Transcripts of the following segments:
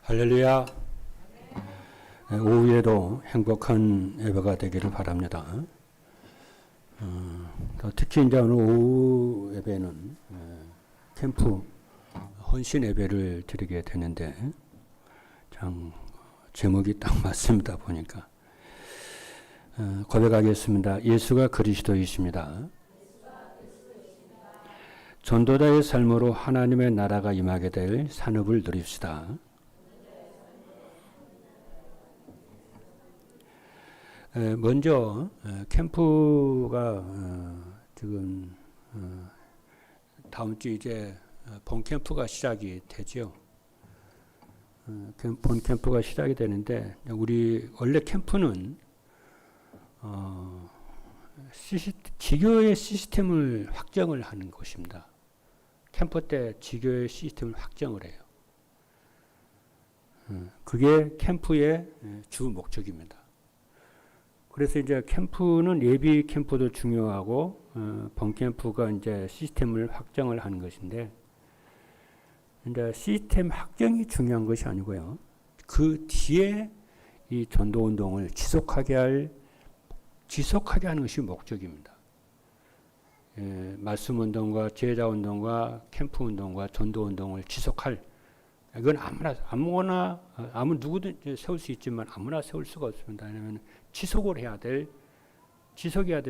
할렐루야. 오후에도 행복한 예배가 되기를 바랍니다. 특히 이제 오늘 오후 예배는 캠프 헌신 예배를 드리게 되는데 참 제목이 딱 맞습니다. 보니까 고백하겠습니다. 예수가 그리스도이십니다. 전도자의 삶으로 하나님의 나라가 임하게 될 산업을 누립시다. 먼저 캠프가 지금 다음 주 이제 본 캠프가 시작이 되죠. 본 캠프가 시작이 되는데 우리 원래 캠프는 지교의 시스템을 확정을 하는 것입니다. 캠프 때 지교의 시스템을 확정을 해요. 그게 캠프의 주 목적입니다. 그래서 이제 캠프는 예비 캠프도 중요하고 본 캠프가 이제 시스템을 확정을 하는 것인데 이제 시스템 확정이 중요한 것이 아니고요. 그 뒤에 이 전도 운동을 지속하게 하는 것이 목적입니다. 말씀 운동과 제자 운동과 캠프 운동과 전도 운동을 지속할, 이건 아무나 누구든 세울 수 있지만 아무나 세울 수가 없습니다. 왜냐하면 지속해야 될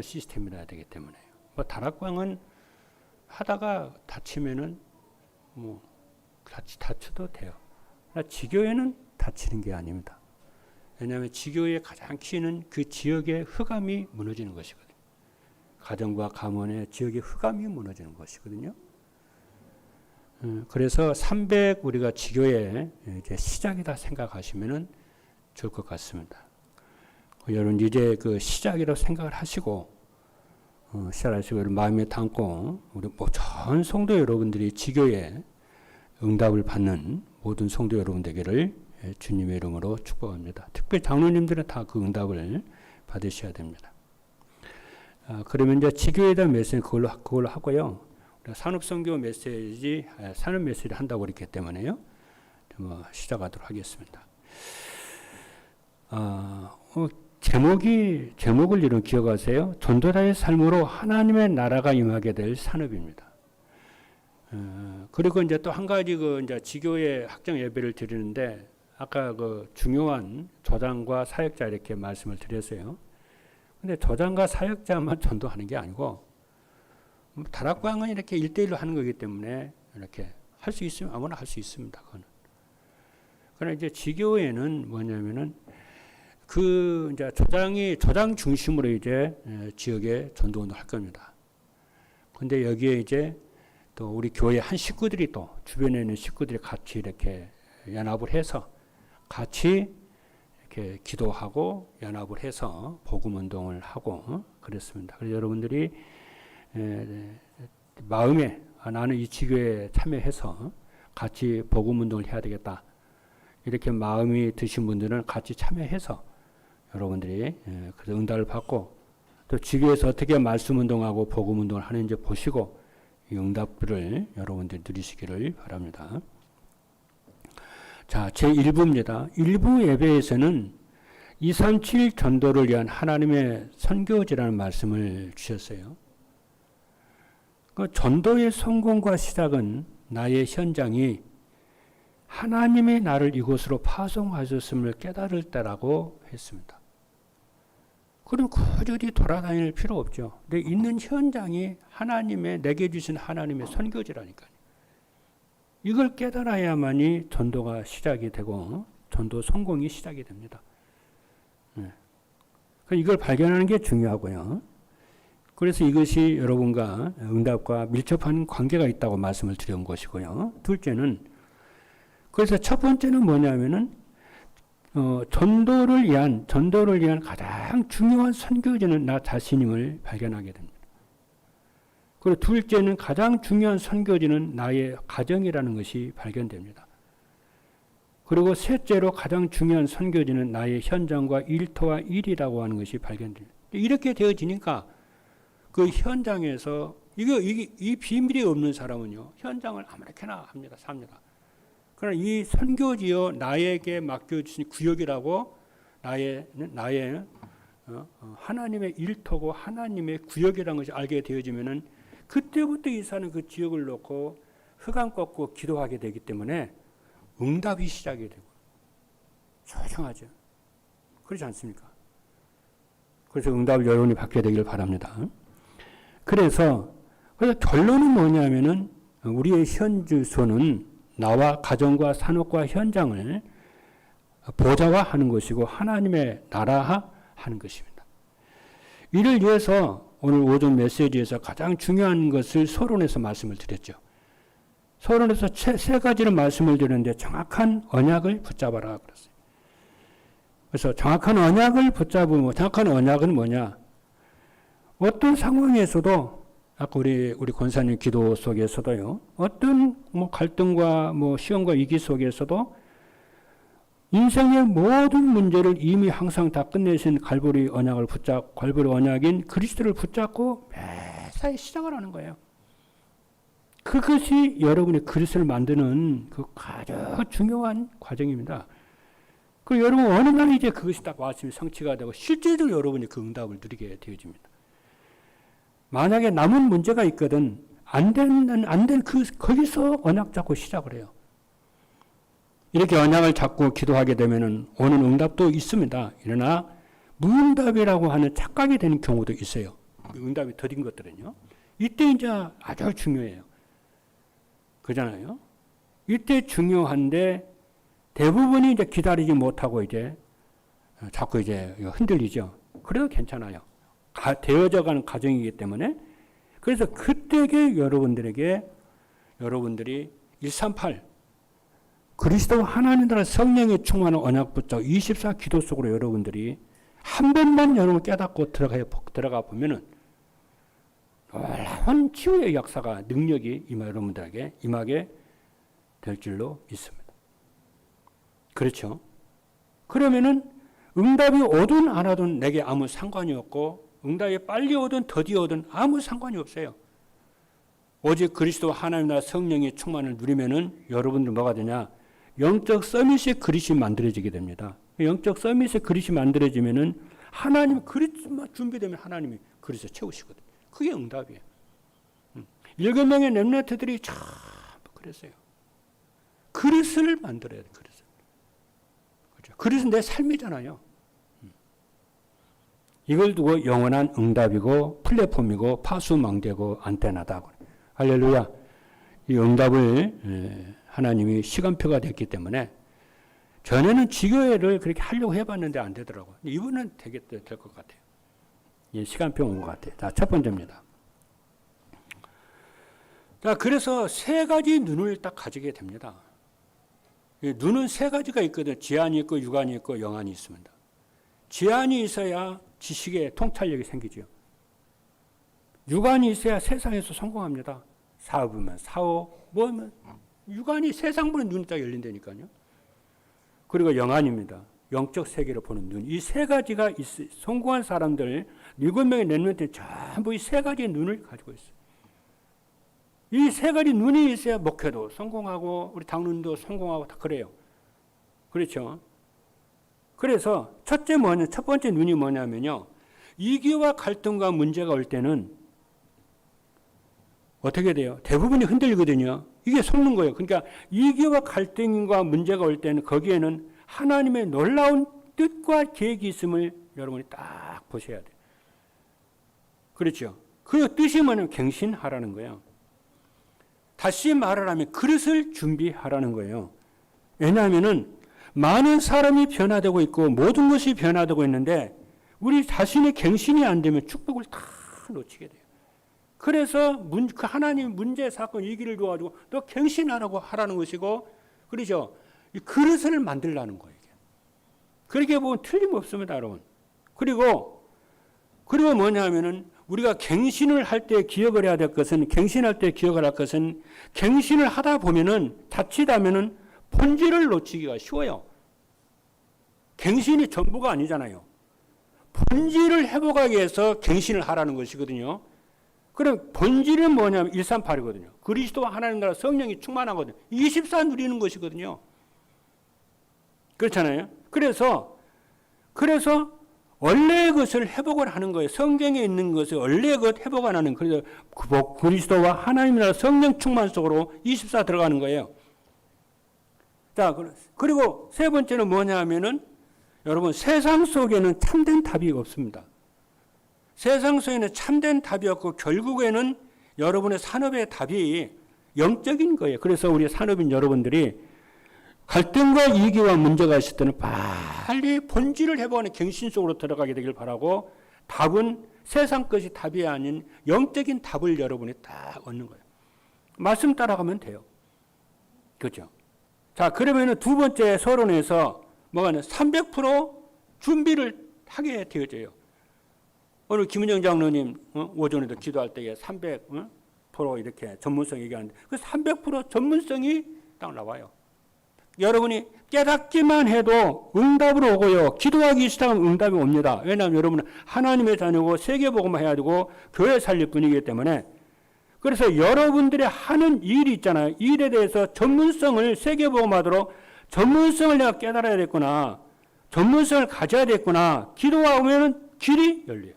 시스템이라야 되기 때문에요. 다락방은 하다가 다치면은 다쳐도 돼요. 지교회는 다치는 게 아닙니다. 왜냐하면 지교회의 가장 키는 그 지역의 흑암이 무너지는 것이거든요. 가정과 가문의 지역의 흑암이 무너지는 것이거든요. 그래서 우리가 지교의 이제 시작이다 생각하시면은 좋을 것 같습니다. 여러분 이제 그 시작이라고 생각을 하시고 마음에 담고 우리 전 성도 여러분들이 지교의 응답을 받는 모든 성도 여러분 되기를 주님의 이름으로 축복합니다. 특별히 장로님들은 다 그 응답을 받으셔야 됩니다. 그러면 이제 지교에 대한 메시지 그걸로 하고요. 산업선교 메시지, 산업 메시지를 한다고 그랬기 때문에요. 시작하도록 하겠습니다. 제목을 이런 기억하세요. 전도자의 삶으로 하나님의 나라가 임하게 될 산업입니다. 그리고 이제 또 한 가지 이제 지교의 확정 예배를 드리는데 아까 그 중요한 조장과 사역자 이렇게 말씀을 드렸어요. 근데 조장과 사역자만 전도하는 게 아니고 다락방은 이렇게 1대1로 하는 거기 때문에 이렇게 할 수 있으면 아무나 할 수 있습니다. 그거는. 그러나 이제 지교회는 뭐냐면은 이제 조장 중심으로 이제 지역에 전도운동을 할 겁니다. 근데 여기에 이제 또 우리 교회 한 식구들이 또 주변에 있는 식구들이 같이 이렇게 연합을 해서 같이 이렇게 기도하고 연합을 해서 복음 운동을 하고 그랬습니다. 그래서 여러분들이 마음에 나는 이 지교에 참여해서 같이 복음 운동을 해야 되겠다. 이렇게 마음이 드신 분들은 같이 참여해서 여러분들이 그래서 응답을 받고 또 지교에서 어떻게 말씀 운동하고 복음 운동을 하는지 보시고 이 응답들을 여러분들이 누리시기를 바랍니다. 자, 제1부입니다. 1부 예배에서는 237 전도를 위한 하나님의 선교지라는 말씀을 주셨어요. 그 전도의 성공과 시작은 나의 현장이 하나님의 나를 이곳으로 파송하셨음을 깨달을 때라고 했습니다. 그럼 꾸준히 돌아다닐 필요 없죠. 내 있는 현장이 내게 주신 하나님의 선교지라니까요. 이걸 깨달아야만이 전도가 시작이 되고 전도 성공이 시작이 됩니다. 이걸 발견하는 게 중요하고요. 그래서 이것이 여러분과 응답과 밀접한 관계가 있다고 말씀을 드린 것이고요. 그래서 첫 번째는 뭐냐면은 전도를 위한 가장 중요한 선교지는 나 자신임을 발견하게 됩니다. 그리고 둘째는 가장 중요한 선교지는 나의 가정이라는 것이 발견됩니다. 그리고 셋째로 가장 중요한 선교지는 나의 현장과 일터와 일이라고 하는 것이 발견됩니다. 이렇게 되어지니까 그 현장에서 이 비밀이 없는 사람은요 현장을 아무렇게나 삽니다. 그러나 이 선교지여 나에게 맡겨주신 구역이라고 나의 하나님의 일터고 하나님의 구역이라는 것을 알게 되어지면은 그때부터 이 사는 그 지역을 놓고 흑암 꺾고 기도하게 되기 때문에 응답이 시작이 되고 조용하죠. 그렇지 않습니까? 그래서 응답을 여러분이 받게 되길 바랍니다. 그래서 결론은 뭐냐면은 우리의 현주소는 나와 가정과 산업과 현장을 보좌화하는 것이고 하나님의 나라화하는 것입니다. 이를 위해서 오늘 오전 메시지에서 가장 중요한 것을 서론에서 말씀을 드렸죠. 서론에서 세 가지를 말씀을 드렸는데 정확한 언약을 붙잡아라 그랬어요. 그래서 정확한 언약을 붙잡으면 정확한 언약은 뭐냐? 어떤 상황에서도 아까 우리 권사님 기도 속에서도요. 어떤 갈등과 시험과 위기 속에서도 인생의 모든 문제를 이미 항상 다 끝내신 갈보리 언약인 그리스도를 붙잡고 매사에 시작을 하는 거예요. 그것이 여러분의 그리스도를 만드는 그 아주 중요한 과정입니다. 그 여러분 어느 날 이제 그것이 딱 왔으면 성취가 되고 실제적으로 여러분이 그 응답을 누리게 되어집니다. 만약에 남은 문제가 있거든 거기서 언약 잡고 시작을 해요. 이렇게 언약을 잡고 기도하게 되면은 오는 응답도 있습니다. 그러나 무응답이라고 하는 착각이 되는 경우도 있어요. 응답이 더딘 것들은요. 이때 이제 아주 중요해요. 그잖아요. 이때 중요한데 대부분이 이제 기다리지 못하고 이제 자꾸 이제 흔들리죠. 그래도 괜찮아요. 되어져가는 과정이기 때문에 그래서 그때에 여러분들이 138 그리스도 하나님 나라 성령의 충만한 언약 붙잡고 24 기도 속으로 여러분들이 한 번만 여러분 깨닫고 들어가 보면은 놀라운 치유의 역사가 능력이 여러분들에게 임하게 될 줄로 믿습니다. 그렇죠? 그러면은 응답이 오든 안 오든 내게 아무 상관이 없고 응답이 빨리 오든 더디 오든 아무 상관이 없어요. 오직 그리스도 하나님 나라 성령의 충만을 누리면은 여러분들 뭐가 되냐? 영적 서밋의 그릇이 만들어지게 됩니다. 영적 서밋의 그릇이 만들어지면은 하나님 그릇만 준비되면 하나님이 그릇을 채우시거든요. 그게 응답이에요. 7명의 렘넌트들이 참 그랬어요. 그릇을 만들어야 돼. 그릇을. 그렇죠? 그릇은 내 삶이잖아요. 이걸 두고 영원한 응답이고 플랫폼이고 파수망대고 안테나다. 할렐루야. 이 응답을 하나님이 시간표가 됐기 때문에 전에는 지교회를 그렇게 하려고 해봤는데 안 되더라고요. 이번엔 될 것 같아요. 예, 시간표 온 것 같아요. 자, 첫 번째입니다. 자, 그래서 세 가지 눈을 딱 가지게 됩니다. 눈은 세 가지가 있거든요. 지안이 있고 육안이 있고 영안이 있습니다. 지안이 있어야 지식의 통찰력이 생기죠. 육안이 있어야 세상에서 성공합니다. 사업이면 사업, 뭐면 육안이 세상 보는 눈이 딱 열린다니까요. 그리고 영안입니다. 영적 세계를 보는 눈. 이 세 가지가 성공한 사람들 7명의 렘넌트는 전부 이 세 가지의 눈을 가지고 있어요. 이 세 가지 눈이 있어야 목회도 성공하고 우리 당론도 성공하고 다 그래요. 그렇죠? 그래서 첫 번째 눈이 뭐냐면요. 이기와 갈등과 문제가 올 때는 어떻게 돼요? 대부분이 흔들리거든요. 이게 속는 거예요. 그러니까 이기와 갈등과 문제가 올 때는 거기에는 하나님의 놀라운 뜻과 계획이 있음을 여러분이 딱 보셔야 돼요. 그렇죠? 그 뜻이 뭐냐면 갱신하라는 거예요. 다시 말을 하면 그릇을 준비하라는 거예요. 왜냐하면은 많은 사람이 변화되고 있고 모든 것이 변화되고 있는데 우리 자신의 갱신이 안 되면 축복을 다 놓치게 돼요. 그래서 그 하나님 문제, 사건, 위기를 줘가지고 너 갱신하라고 하라는 것이고, 그렇죠? 이 그릇을 만들라는 거예요. 그렇게 보면 틀림없습니다, 여러분. 그리고 뭐냐면은 우리가 갱신을 할 때 기억을 해야 될 것은, 갱신할 때 기억을 할 것은, 갱신을 하다 보면은 자칫하면은 본질을 놓치기가 쉬워요. 갱신이 전부가 아니잖아요. 본질을 회복하기 위해서 갱신을 하라는 것이거든요. 그럼 본질은 뭐냐면 138이거든요. 그리스도와 하나님 나라 성령이 충만하거든요. 24 누리는 것이거든요. 그렇잖아요. 그래서 원래의 것을 회복을 하는 거예요. 성경에 있는 것을 원래의 것 회복을 하는, 그래서 그리스도와 하나님 나라 성령 충만 속으로 24 들어가는 거예요. 자, 그리고 세 번째는 뭐냐 하면은 여러분, 세상 속에는 참된 답이 없습니다. 세상 속에는 참된 답이 없고 결국에는 여러분의 산업의 답이 영적인 거예요. 그래서 우리 산업인 여러분들이 갈등과 이기와 문제가 있을 때는 빨리 본질을 회복하는 경신 속으로 들어가게 되길 바라고, 답은 세상 것이 답이 아닌 영적인 답을 여러분이 딱 얻는 거예요. 말씀 따라가면 돼요. 그렇죠? 자, 그러면은 두 번째 서론에서 뭐가 300% 준비를 하게 되어져요. 오늘 김은영 장로님 오전에도 기도할 때에 300% 이렇게 전문성 얘기하는데 그 300% 전문성이 딱 나와요. 여러분이 깨닫기만 해도 응답으로 오고요. 기도하기 시작하면 응답이 옵니다. 왜냐하면 여러분은 하나님의 자녀고 세계복음만 해야 되고 교회 살릴 뿐이기 때문에. 그래서 여러분들이 하는 일이 있잖아요. 일에 대해서 전문성을 세계복음하도록 전문성을 내가 깨달아야 됐구나. 전문성을 가져야 됐구나. 기도하면 길이 열려요.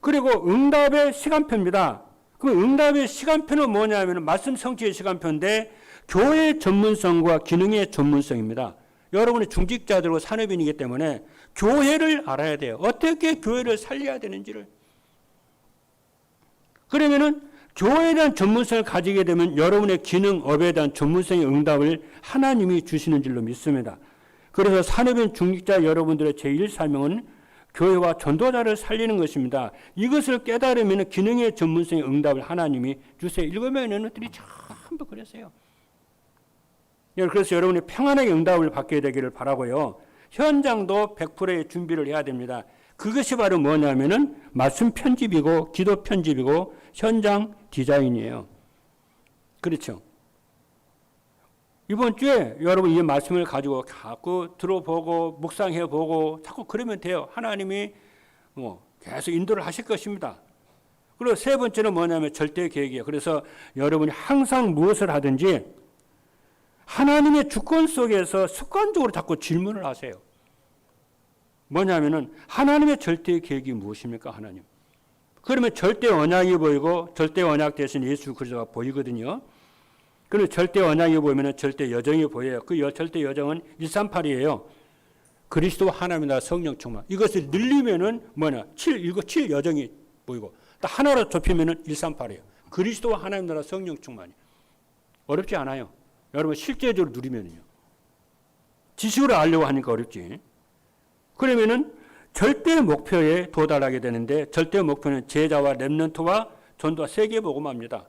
그리고 응답의 시간표입니다. 그 응답의 시간표는 뭐냐면 말씀 성취의 시간표인데 교회의 전문성과 기능의 전문성입니다. 여러분이 중직자들과 산업인이기 때문에 교회를 알아야 돼요. 어떻게 교회를 살려야 되는지를. 그러면은 교회에 대한 전문성을 가지게 되면 여러분의 기능, 업에 대한 전문성의 응답을 하나님이 주시는 줄로 믿습니다. 그래서 산업인 중직자 여러분들의 제1사명은 교회와 전도자를 살리는 것입니다. 이것을 깨달으면 기능의 전문성의 응답을 하나님이 주세요. 7명의 너희들이 전부 그랬어요. 그래서 여러분이 평안하게 응답을 받게 되기를 바라고요. 현장도 100%의 준비를 해야 됩니다. 그것이 바로 뭐냐면은 말씀 편집이고 기도 편집이고 현장 디자인이에요. 그렇죠. 이번 주에 여러분 이 말씀을 가지고 자꾸 들어보고 묵상해보고 자꾸 그러면 돼요. 하나님이 계속 인도를 하실 것입니다. 그리고 세 번째는 뭐냐면 절대 계획이에요. 그래서 여러분이 항상 무엇을 하든지 하나님의 주권 속에서 습관적으로 자꾸 질문을 하세요. 뭐냐면은 하나님의 절대 계획이 무엇입니까, 하나님? 그러면 절대 언약이 보이고 절대 언약 대신 예수 그리스도가 보이거든요. 그리고 절대 언약이 보이면 절대 여정이 보여요. 그 절대 여정은 138이에요. 그리스도와 하나님 나라 성령 충만. 이것을 늘리면은 이거 7 여정이 보이고 또 하나로 좁히면은 138이에요. 그리스도와 하나님 나라 성령 충만이. 어렵지 않아요. 여러분 실제적으로 누리면요. 지식으로 알려고 하니까 어렵지. 그러면은 절대 목표에 도달하게 되는데 절대 목표는 제자와 렘넌트와 전도와 세계복음화입니다.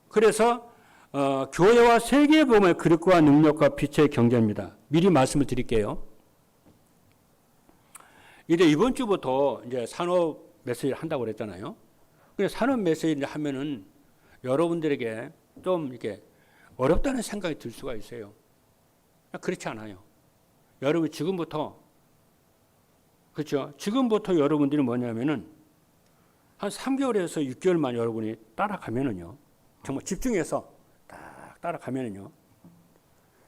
그래서 교회와 세계복음의 그릇과 능력과 빛의 경제입니다. 미리 말씀을 드릴게요. 이제 이번 주부터 이제 산업 메시지를 한다고 그랬잖아요. 근데 산업 메시지를 하면은 여러분들에게 좀 이렇게 어렵다는 생각이 들 수가 있어요. 그렇지 않아요. 여러분 지금부터 그렇죠. 지금부터 여러분들이 뭐냐면은 한 3개월에서 6개월만 여러분이 따라가면은요. 정말 집중해서 딱 따라가면은요.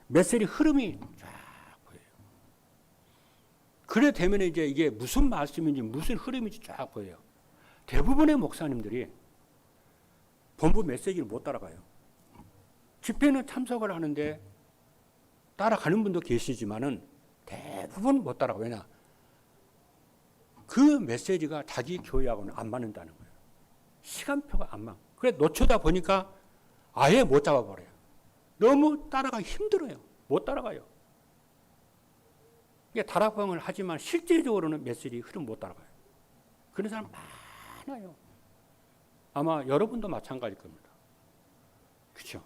메시지 흐름이 쫙 보여요. 그래 되면 이제 이게 무슨 말씀인지 무슨 흐름인지 쫙 보여요. 대부분의 목사님들이 본부 메시지를 못 따라가요. 집회는 참석을 하는데 따라가는 분도 계시지만은 대부분 못 따라가요. 왜냐? 그 메시지가 자기 교회하고는 안 맞는다는 거예요. 시간표가 안 맞아. 그래 놓쳐다 보니까 아예 못 잡아버려요. 너무 따라가기 힘들어요. 못 따라가요. 이게 다락방을 하지만 실제적으로는 메시지 흐름 못 따라가요. 그런 사람 많아요. 아마 여러분도 마찬가지일 겁니다. 그렇죠?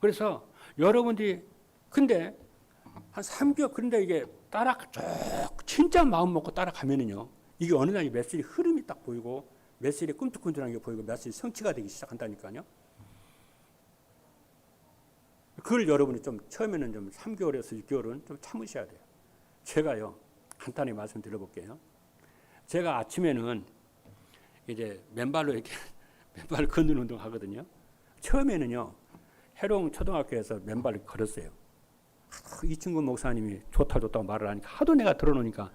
그래서 여러분들이 근데 한 3개월 그런데 이게 진짜 마음 먹고 따라가면은요. 이게 어느 날 메시지 흐름이 딱 보이고 메시지 꿈틀꿈틀한 게 보이고 메시지 성취가 되기 시작한다니까요. 그걸 여러분이 좀 처음에는 좀 3개월에서 6개월은 좀 참으셔야 돼요. 제가요. 간단히 말씀드려 볼게요. 제가 아침에는 이제 맨발로 이렇게 맨발을 걷는 운동 하거든요. 처음에는요, 해롱 초등학교에서 맨발을 걸었어요. 이충근 목사님이 좋다고 말을 하니까 하도 내가 들어놓으니까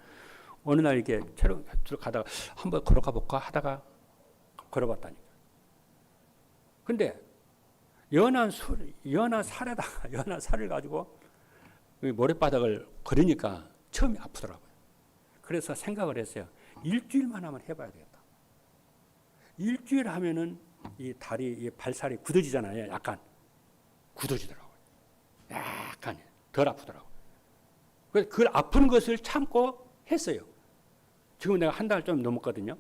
어느 날 이렇게 체력 가다가 한번 걸어가 볼까 하다가 걸어봤다니까. 근데 연한 살에다가 연한 살을 가지고 모래바닥을 걸으니까 처음에 아프더라고요. 그래서 생각을 했어요. 일주일만 하면 해봐야 되겠다. 일주일 하면은 이 다리, 이 발살이 굳어지잖아요. 약간 굳어지더라고요. 약간 덜 아프더라고요. 그래서 그 아픈 것을 참고 했어요. 지금 내가 한 달 좀 넘었거든요.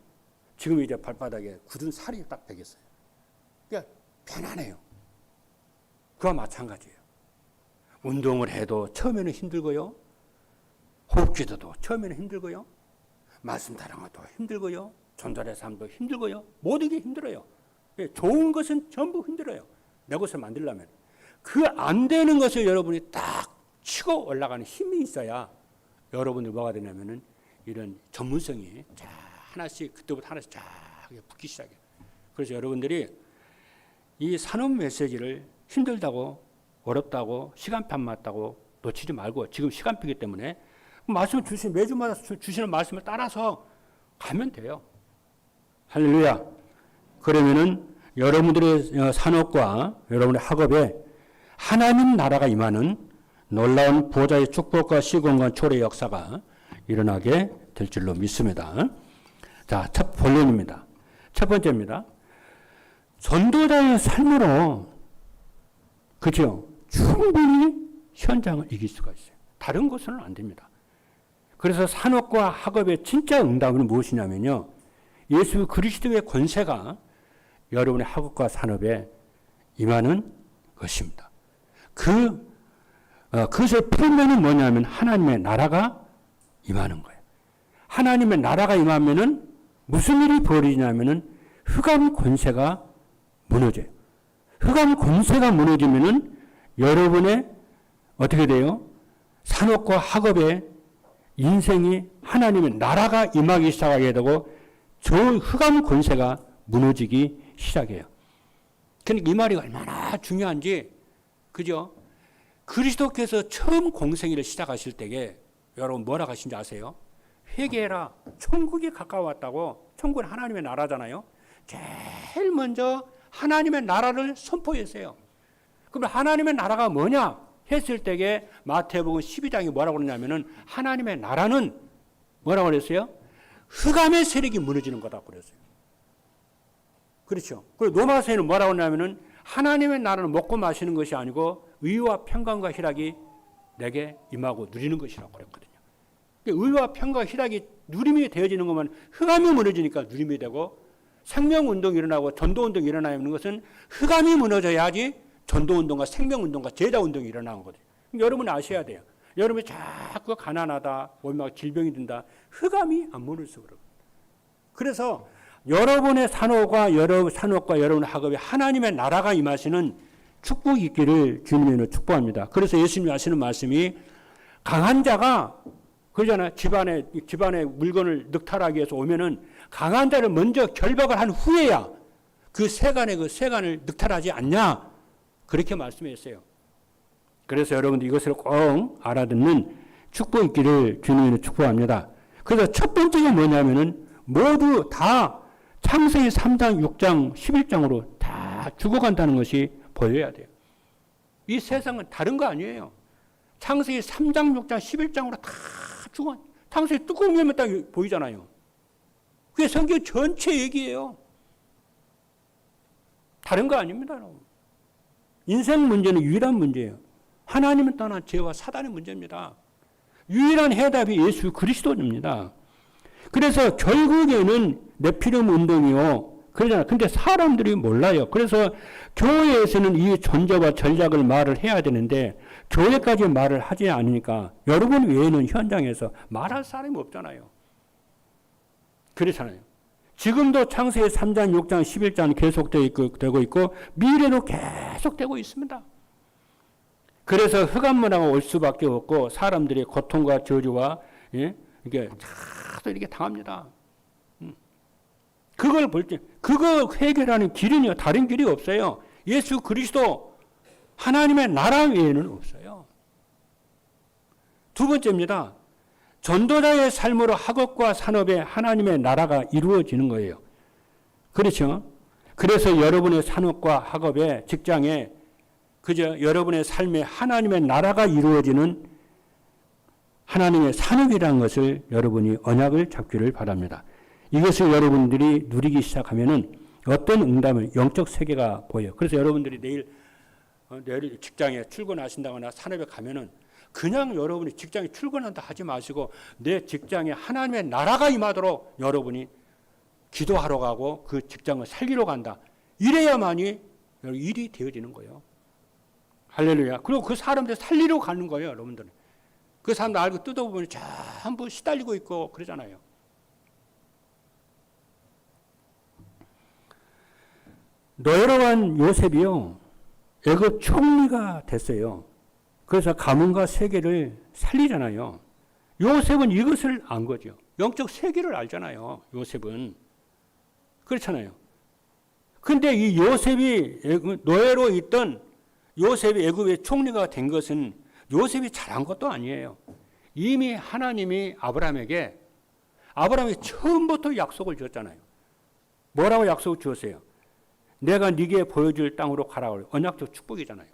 지금 이제 발바닥에 굳은 살이 딱 배겼어요. 그러니까 편안해요. 그와 마찬가지예요. 운동을 해도 처음에는 힘들고요. 호흡기도도 처음에는 힘들고요. 말씀 다른 것도 힘들고요. 전달의 삶도 힘들고요. 모든 게 힘들어요. 좋은 것은 전부 힘들어요. 내 것을 만들려면. 그 안 되는 것을 여러분이 딱 치고 올라가는 힘이 있어야 여러분들 뭐가 되냐면은 이런 전문성이 자 하나씩 그때부터 하나씩 쫙 붙기 시작해요. 그래서 여러분들이 이 산업 메시지를 힘들다고 어렵다고 시간표 맞다고 놓치지 말고 지금 시간표이기 때문에 말씀을 주시는 매주마다 주시는 말씀을 따라서 가면 돼요. 할렐루야. 그러면은 여러분들의 산업과 여러분의 학업에 하나님 나라가 임하는 놀라운 보좌의 축복과 시공간 초래의 역사가 일어나게 될 줄로 믿습니다. 자, 첫 본론입니다. 첫 번째입니다. 전도자의 삶으로 그죠? 충분히 현장을 이길 수가 있어요. 다른 것은 안 됩니다. 그래서 산업과 학업의 진짜 응답은 무엇이냐면요. 예수 그리스도의 권세가 여러분의 학업과 산업에 임하는 것입니다. 그것의 표면은 뭐냐면 하나님의 나라가 임하는 거예요. 하나님의 나라가 임하면은 무슨 일이 벌어지냐면은 흑암 권세가 무너져요. 흑암 권세가 무너지면은 여러분의 어떻게 돼요? 산업과 학업의 인생이 하나님의 나라가 임하기 시작하게 되고 저 흑암 권세가 무너지기 시작해요. 그러니까 이 말이 얼마나 중요한지 그죠? 그리스도께서 처음 공생애를 시작하실 때에 여러분 뭐라 하신지 아세요? 회개해라. 천국이 가까웠다고. 천국은 하나님의 나라잖아요. 제일 먼저 하나님의 나라를 선포했어요. 그럼 하나님의 나라가 뭐냐 했을 때에 마태복음 12장이 뭐라고 그러냐면은 하나님의 나라는 뭐라고 그랬어요? 흑암의 세력이 무너지는 거다 그랬어요. 그렇죠. 그리고 로마서에는 뭐라고 하냐면은 하나님의 나라는 먹고 마시는 것이 아니고 의와 평강과 희락이 내게 임하고 누리는 것이라고 그랬거든요. 의와 평강과 희락이 누림이 되어지는 것만 흑암이 무너지니까 누림이 되고 생명운동이 일어나고 전도운동이 일어나는 것은 흑암이 무너져야지 전도운동과 생명운동과 제자운동이 일어나는 거거든요. 여러분 아셔야 돼요. 여러분이 자꾸 가난하다, 막 질병이 든다. 흑암이 안 무너져서 그래요. 그래서 여러분의 산업과 여러분의 학업에 하나님의 나라가 임하시는 축복이 있기를 주님으로 축복합니다. 그래서 예수님이 하시는 말씀이 강한 자가 그러잖아요. 집안에 물건을 늑탈하기 위해서 오면은 강한 자를 먼저 결박을 한 후에야 그 세간을 늑탈하지 않냐. 그렇게 말씀했어요. 그래서 여러분들 이것을 꼭 알아듣는 축복이 있기를 주님으로 축복합니다. 그래서 첫 번째가 뭐냐면은 모두 다 창세기 3장, 6장, 11장으로 다 죽어간다는 것이 보여야 돼요. 이 세상은 다른 거 아니에요. 창세기 3장, 6장, 11장으로 다 죽어. 창세기 뚜껑 열면 딱 보이잖아요. 그게 성경 전체 얘기예요. 다른 거 아닙니다. 인생 문제는 유일한 문제예요. 하나님을 떠난 죄와 사단의 문제입니다. 유일한 해답이 예수 그리스도입니다. 그래서 결국에는 네피림 운동이요. 그러잖아요. 근데 사람들이 몰라요. 그래서 교회에서는 이 존재와 전략을 말을 해야 되는데 교회까지 말을 하지 않으니까 여러분 외에는 현장에서 말할 사람이 없잖아요. 그렇잖아요. 지금도 창세기 3장, 6장, 11장 계속되고 있고 미래도 계속되고 있습니다. 그래서 흑암 문화가 올 수밖에 없고 사람들의 고통과 저주와 이게 자꾸 이렇게 당합니다. 그걸 볼 때, 그거 해결하는 길은요, 다른 길이 없어요. 예수 그리스도 하나님의 나라 외에는 없어요. 두 번째입니다. 전도자의 삶으로 학업과 산업에 하나님의 나라가 이루어지는 거예요. 그렇죠? 그래서 여러분의 산업과 학업에, 직장에, 그저 여러분의 삶에 하나님의 나라가 이루어지는 하나님의 산업이라는 것을 여러분이 언약을 잡기를 바랍니다. 이것을 여러분들이 누리기 시작하면은 어떤 응답을, 영적 세계가 보여요. 그래서 여러분들이 내일 직장에 출근하신다거나 산업에 가면은 그냥 여러분이 직장에 출근한다 하지 마시고 내 직장에 하나님의 나라가 임하도록 여러분이 기도하러 가고 그 직장을 살리러 간다. 이래야만이 일이 되어지는 거예요. 할렐루야. 그리고 그 사람들 살리러 가는 거예요, 여러분들은. 그 사람들 알고 뜯어보면 전부 시달리고 있고 그러잖아요. 노예로간 요셉이요, 애굽 총리가 됐어요. 그래서 가문과 세계를 살리잖아요. 요셉은 이것을 안 거죠. 영적 세계를 알잖아요. 요셉은. 그렇잖아요. 근데 이 요셉이 노예로 있던 요셉이 애굽의 총리가 된 것은 요셉이 잘한 것도 아니에요. 이미 하나님이 아브라함에게 처음부터 약속을 줬잖아요. 뭐라고 약속을 주었어요? 내가 네게 보여줄 땅으로 가라. 언약적 축복이잖아요.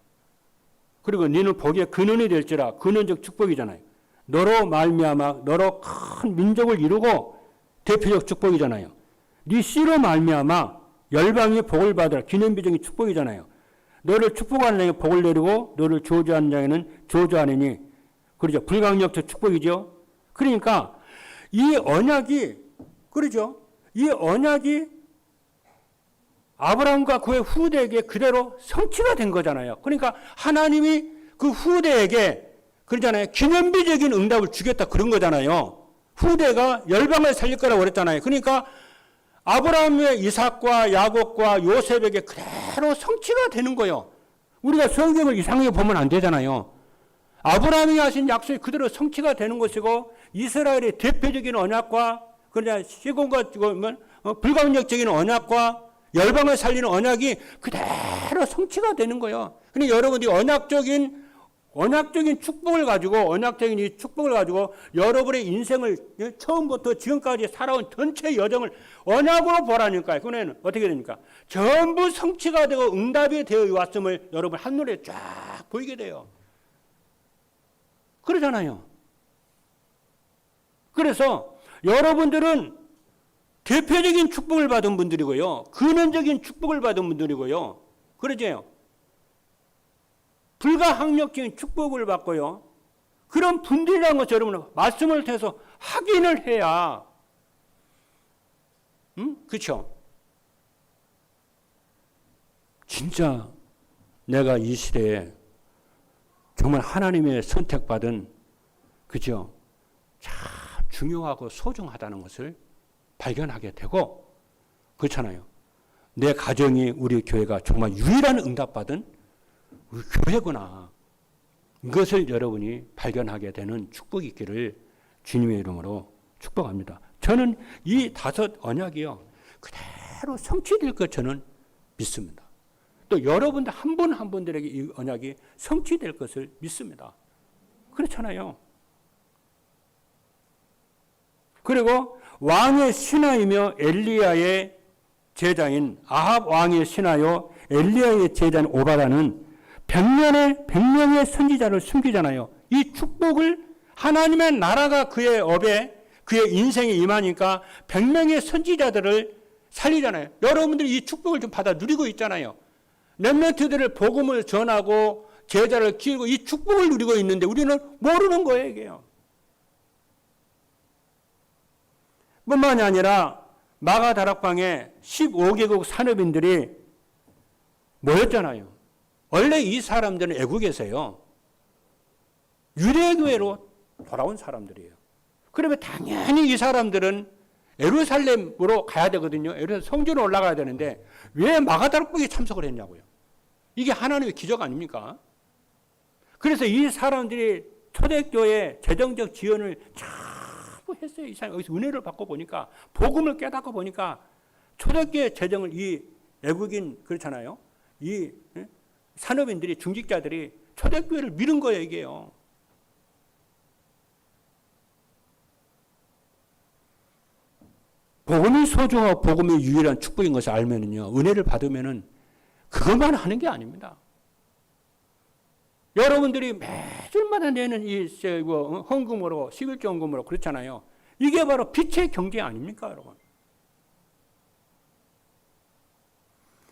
그리고 너는 복의 근원이 될지라, 근원적 축복이잖아요. 너로 말미암아 너로 큰 민족을 이루고 대표적 축복이잖아요. 네 씨로 말미암아 열방이 복을 받으라, 기념비적인 축복이잖아요. 너를 축복하는 자에게 복을 내리고 너를 저주하는 자에게는 저주하느니, 그러죠. 불강력적 축복이죠. 그러니까 이 언약이, 그러죠. 이 언약이 아브라함과 그의 후대에게 그대로 성취가 된 거잖아요. 그러니까 하나님이 그 후대에게 그러잖아요. 기념비적인 응답을 주겠다 그런 거잖아요. 후대가 열방을 살릴 거라고 그랬잖아요. 그러니까 아브라함의 이삭과 야곱과 요셉에게 그대로 성취가 되는 거예요. 우리가 성경을 이상하게 보면 안 되잖아요. 아브라함이 하신 약속이 그대로 성취가 되는 것이고, 이스라엘의 대표적인 언약과 그러냐 시공과 불가항력적인 언약과 열방을 살리는 언약이 그대로 성취가 되는 거예요. 그러니까 여러분이 언약적인 축복을 가지고, 언약적인 이 축복을 가지고 여러분의 인생을 처음부터 지금까지 살아온 전체 여정을 언약으로 보라니까요. 그러면 어떻게 됩니까? 전부 성취가 되고 응답이 되어 왔음을 여러분 한눈에 쫙 보이게 돼요. 그러잖아요. 그래서 여러분들은 대표적인 축복을 받은 분들이고요. 근원적인 축복을 받은 분들이고요. 그러죠. 불가항력적인 축복을 받고요. 그런 분들이라는 것을 여러분 말씀을 통해서 확인을 해야, 그렇죠? 진짜 내가 이 시대에 정말 하나님의 선택받은, 그죠? 참 중요하고 소중하다는 것을 발견하게 되고, 그렇잖아요. 내 가정이, 우리 교회가 정말 유일한 응답받은 우리 교회구나. 이것을 여러분이 발견하게 되는 축복이 있기를 주님의 이름으로 축복합니다. 저는 이 5 언약이요, 그대로 성취될 것 저는 믿습니다. 또 여러분들 한 분 한 분들에게 이 언약이 성취될 것을 믿습니다. 그렇잖아요. 그리고 왕의 신하이며 엘리야의 제자인 아합 왕의 신하요 엘리야의 제자인 오바다는 100명의 선지자를 숨기잖아요. 이 축복을 하나님의 나라가 그의 업에, 그의 인생에 임하니까 100명의 선지자들을 살리잖아요. 여러분들이 이 축복을 좀 받아 누리고 있잖아요. 렘넌트들을 복음을 전하고 제자를 키우고 이 축복을 누리고 있는데 우리는 모르는 거예요, 이게요. 뿐만이 아니라 마가 다락방에 15개국 산업인들이 모였잖아요. 원래 이 사람들은 애국에서요, 유대교회로 돌아온 사람들이에요. 그러면 당연히 이 사람들은 예루살렘으로 가야 되거든요. 예루살렘 성전으로 올라가야 되는데 왜 마가 다락방에 참석을 했냐고요. 이게 하나님의 기적 아닙니까? 그래서 이 사람들이 초대교회 재정적 지원을 전부 했어요. 이 사람 여기서 은혜를 받고 보니까, 복음을 깨닫고 보니까 초대교회 재정을 이 외국인 그렇잖아요. 이 산업인들이 중직자들이 초대교회를 밀은 거예요, 이게요. 복음이 소중하고 복음이 유일한 축복인 것을 알면은요, 은혜를 받으면은 그것만 하는 게 아닙니다. 여러분들이 매주마다 내는 이 헌금으로 11조 헌금으로 그렇잖아요. 이게 바로 빛의 경제 아닙니까, 여러분?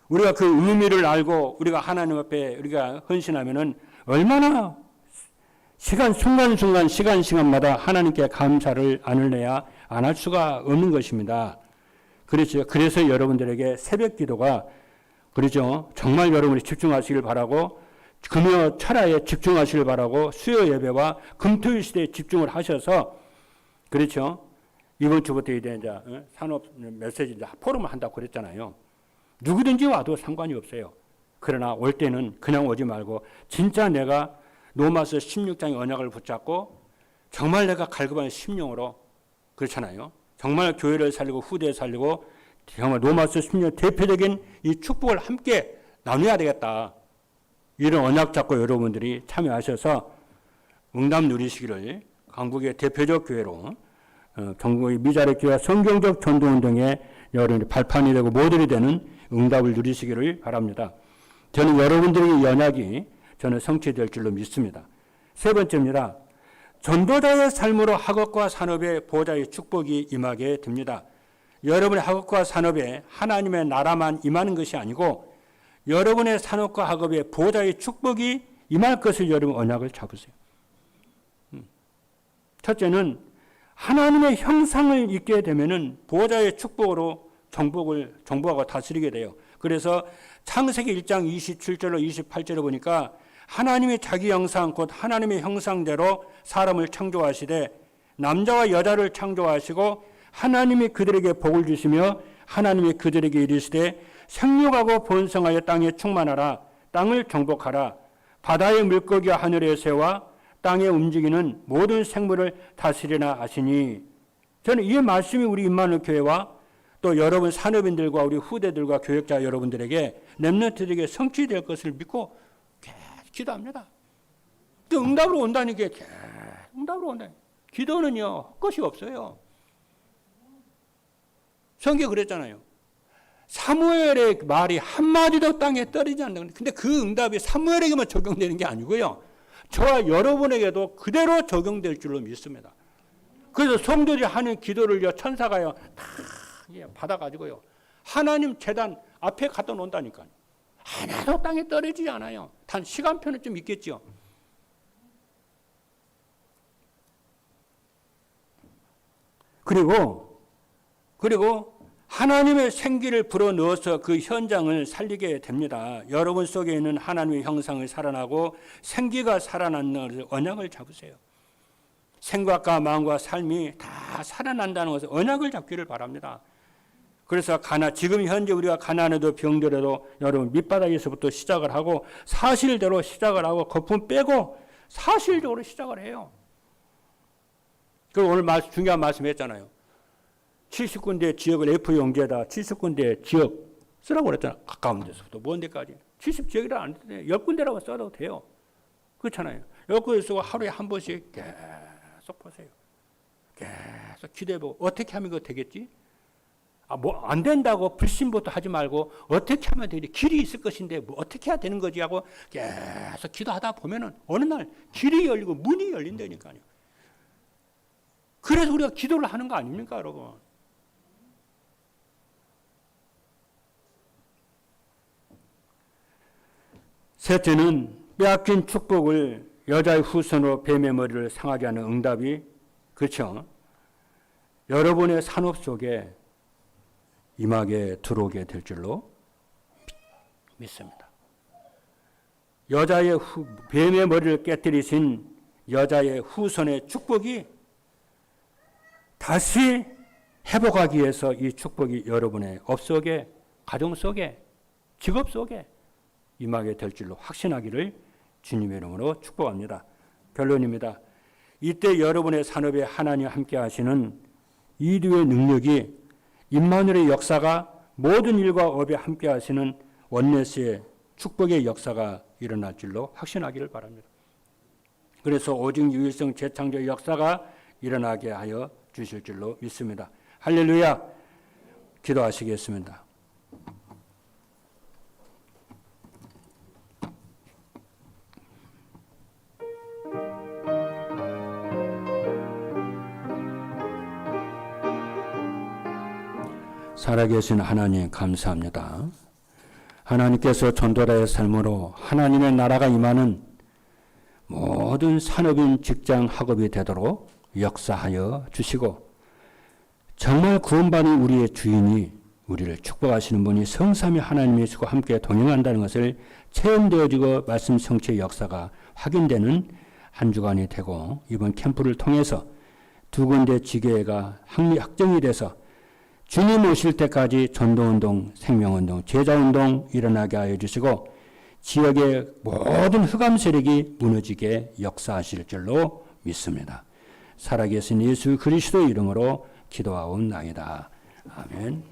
우리가 그 의미를 알고 우리가 하나님 앞에 우리가 헌신하면은 얼마나 순간순간 시간마다 하나님께 감사를 안 흘려야 안 할 수가 없는 것입니다. 그렇죠. 그래서 여러분들에게 새벽 기도가 그렇죠. 정말 여러분이 집중하시길 바라고 금요 철야에 집중하시길 바라고 수요 예배와 금토일 시대에 집중을 하셔서 그렇죠. 이번 주부터 이제 산업 메시지 포럼을 한다고 그랬잖아요. 누구든지 와도 상관이 없어요. 그러나 올 때는 그냥 오지 말고 진짜 내가 로마서 16장의 언약을 붙잡고 정말 내가 갈급한 심령으로 그렇잖아요. 정말 교회를 살리고 후대에 살리고 정말 로마서 16장 대표적인 이 축복을 함께 나눠야 되겠다. 이런 언약 잡고 여러분들이 참여하셔서 응답 누리시기를 강북의 대표적 교회로 전국의 미자립 교회와 성경적 전도운동에 여러분이 발판이 되고 모델이 되는 응답을 누리시기를 바랍니다. 저는 여러분들의 연약이 저는 성취될 줄로 믿습니다. 세 번째입니다. 전도자의 삶으로 학업과 산업의 보좌의 축복이 임하게 됩니다. 여러분의 학업과 산업에 하나님의 나라만 임하는 것이 아니고 여러분의 산업과 학업에 보좌의 축복이 임할 것을 여러분 언약을 잡으세요. 첫째는 하나님의 형상을 입게 되면은 보좌의 축복으로 정복하고 다스리게 돼요. 그래서 창세기 1장 27절로 28절에 보니까 하나님이 자기 형상 곧 하나님의 형상대로 사람을 창조하시되 남자와 여자를 창조하시고 하나님이 그들에게 복을 주시며 하나님이 그들에게 이르시되 생육하고 번성하여 땅에 충만하라 땅을 정복하라 바다의 물고기와 하늘의 새와 땅에 움직이는 모든 생물을 다스리라 하시니 저는 이 말씀이 우리 임마누엘 교회와 또 여러분 산업인들과 우리 후대들과 교역자 여러분들에게 렘넌트들에게 성취될 것을 믿고 기도합니다. 또 응답으로 온다니까 응답으로 온다. 기도는요 것이 없어요. 성경 그랬잖아요. 사무엘의 말이 한마디도 땅에 떨어지지 않는 건데 근데 그 응답이 사무엘에게만 적용되는 게 아니고요. 저와 여러분에게도 그대로 적용될 줄로 믿습니다. 그래서 성도들이 하는 기도를요 천사가요 다 받아가지고요 하나님 제단 앞에 갖다 놓는다니까요. 하나도 땅에 떨어지지 않아요. 단 시간표는 좀 있겠죠. 그리고 하나님의 생기를 불어넣어서 그 현장을 살리게 됩니다. 여러분 속에 있는 하나님의 형상을 살아나고 생기가 살아나는 언약을 잡으세요. 생각과 마음과 삶이 다 살아난다는 것을 언약을 잡기를 바랍니다. 그래서 지금 현재 우리가 가난해도 병들어도 여러분 밑바닥에서부터 시작을 하고 사실대로 시작을 하고 거품 빼고 사실적으로 시작을 해요. 오늘 중요한 말씀 했잖아요. 70군데 지역을 F 용지에다 70군데 지역 쓰라고 그랬잖아. 가까운 데서부터 먼 데까지. 70지역이라 안 돼. 10군데라고 써도 돼요. 그렇잖아요. 10군데 쓰고 하루에 한 번씩 계속 보세요. 계속 기도해보고 어떻게 하면 그거 되겠지? 안 된다고 불신부터 하지 말고 어떻게 하면 되지? 길이 있을 것인데 어떻게 해야 되는 거지 하고 계속 기도하다 보면은 어느 날 길이 열리고 문이 열린다니까요. 그래서 우리가 기도를 하는 거 아닙니까, 여러분? 셋째는 빼앗긴 축복을 여자의 후손으로 뱀의 머리를 상하게 하는 응답이 그렇죠. 여러분의 산업 속에 임하게 들어오게 될 줄로 믿습니다. 뱀의 머리를 깨뜨리신 여자의 후손의 축복이 다시 회복하기 위해서 이 축복이 여러분의 업 속에, 가정 속에, 직업 속에 임하게 될 줄로 확신하기를 주님의 이름으로 축복합니다. 결론입니다. 이때 여러분의 산업에 하나님 함께 하시는 이류의 능력이 임마누엘의 역사가 모든 일과 업에 함께 하시는 원네스의 축복의 역사가 일어날 줄로 확신하기를 바랍니다. 그래서 오직 유일성 재창조의 역사가 일어나게 하여 주실 줄로 믿습니다. 할렐루야. 기도하시겠습니다. 살아계신 하나님 감사합니다. 하나님께서 전도자의 삶으로 하나님의 나라가 임하는 모든 산업인 직장 학업이 되도록 역사하여 주시고 정말 구원받은 우리의 주인이 우리를 축복하시는 분이 성삼위 하나님이시고 함께 동행한다는 것을 체험되어지고 말씀 성취의 역사가 확인되는 한 주간이 되고 이번 캠프를 통해서 두 군데 지교회가 확정이 돼서 주님 오실 때까지 전도운동, 생명운동, 제자운동 일어나게 하여 주시고 지역의 모든 흑암 세력이 무너지게 역사하실 줄로 믿습니다. 살아계신 예수 그리스도의 이름으로 기도하옵나이다. 아멘.